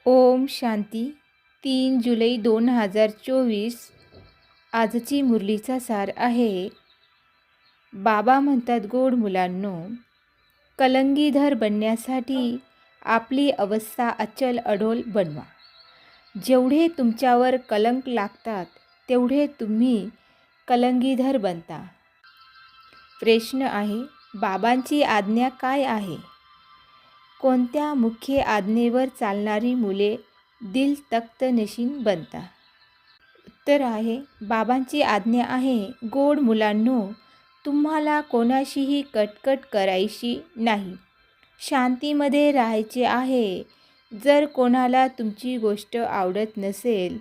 ओम शांती. 3 जुलै 2024. आजची मुरलीचा सार आहे. बाबा म्हणतात, गोड मुलांनो, कलंगीधर बनण्यासाठी आपली अवस्था अचल अडोल बनवा. जेवढे तुमच्यावर कलंक लागतात तेवढे तुम्ही कलंगीधर बनता. प्रश्न आहे, बाबांची आज्ञा काय आहे? कोणत्या मुख्य आज्ञेवर चालणारी मुले दिल तख्त नशीन बनता? उत्तर आहे, बाबांची आज्ञा आहे, गोड मुलांनो, तुम्हाला कोणाशीही कटकट करायची नाही. शांतीमध्ये राहायचे आहे. जर कोणाला तुमची गोष्ट आवडत नसेल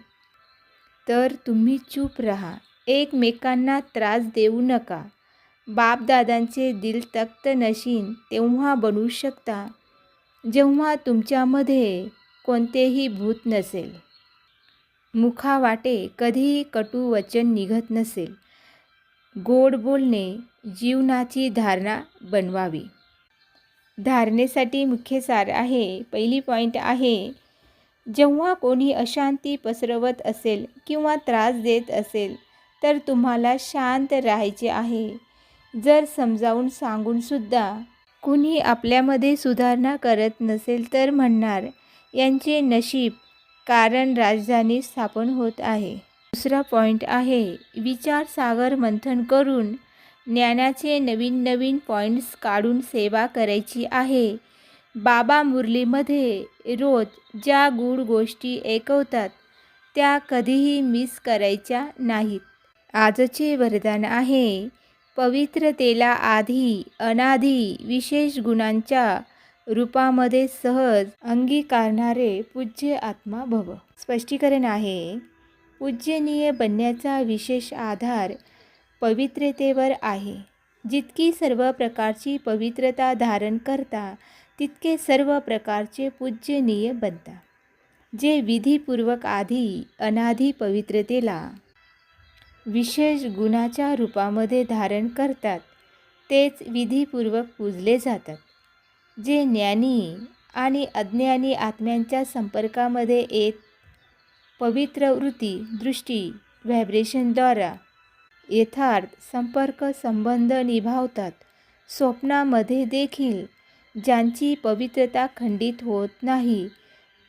तर तुम्ही चूप राहा. एकमेकांना त्रास देऊ नका. बापदादांचे दिल तख्त नशीन तेव्हा बनवू शकता जेव्हा तुमच्यामध्ये कोणतेही भूत नसेल, मुखावाटे कधीही कटू वचन निघत नसेल. गोड बोलणे जीवनाची धारणा बनवावी. धारणेसाठी मुख्य सार आहे. पहिली पॉईंट आहे, जेव्हा कोणी अशांती पसरवत असेल किंवा त्रास देत असेल तर तुम्हाला शांत राहायचे आहे. जर समजावून सांगूनसुद्धा कुणी आपल्यामध्ये सुधारणा करत नसेल तर म्हणणार, यांचे नशीब, कारण राजधानी स्थापन होत आहे. दुसरा पॉईंट आहे, विचारसागर मंथन करून ज्ञानाचे नवीन नवीन पॉईंट्स काढून सेवा करायची आहे. बाबा मुरलीमध्ये रोज ज्या गूढ गोष्टी ऐकवतात त्या कधीही मिस करायच्या नाहीत. आजचे वरदान आहे, पवित्रतेला आधी अनाधी विशेष गुणांच्या रूपामध्ये सहज अंगीकारणारे पूज्य आत्मा भव. स्पष्टीकरण आहे, पूज्यनीय बनण्याचा विशेष आधार पवित्रतेवर आहे. जितकी सर्व प्रकारची पवित्रता धारण करता तितके सर्व प्रकारचे पूज्यनीय बनता. जे विधीपूर्वक आधी अनाधी पवित्रतेला विशेष गुणाच्या रूपामध्ये धारण करतात तेच विधीपूर्वक पूजले जातात. जे ज्ञानी आणि अज्ञानी आत्म्यांच्या संपर्कामध्ये येत पवित्र वृत्ती, दृष्टी, व्हायब्रेशनद्वारा यथार्थ संपर्क संबंध निभावतात. स्वप्नामध्ये देखील ज्यांची पवित्रता खंडित होत नाही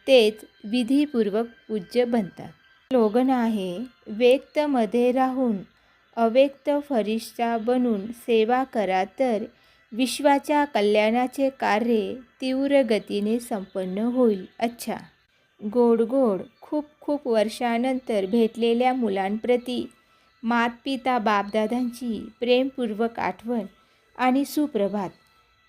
तेच विधीपूर्वक पूज्य बनतात. स्लोगन आहे, व्यक्तमध्ये राहून अव्यक्त फरिश्ता बनून सेवा करा तर विश्वाच्या कल्याणाचे कार्य तीव्र गतीने संपन्न होईल. अच्छा. गोड गोड खूप खूप वर्षानंतर भेटलेल्या मुलांप्रती मातपिता बापदादांची प्रेमपूर्वक आठवण आणि सुप्रभात.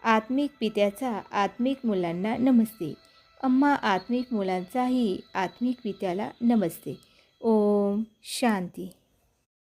आत्मिक पित्याचा आत्मिक मुलांना नमस्ते. अम्मा आत्मिक मुलांचाही आत्मिक पित्याला नमस्ते. ओम शांती.